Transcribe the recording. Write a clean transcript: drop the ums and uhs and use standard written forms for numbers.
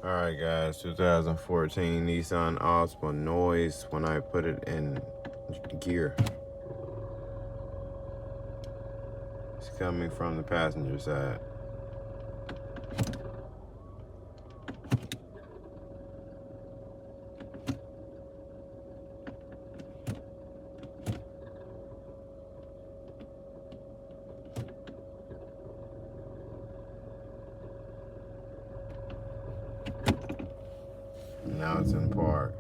Alright guys, 2014 Nissan Altima noise when I put it in gear. It's coming from the passenger side. Now it's in park.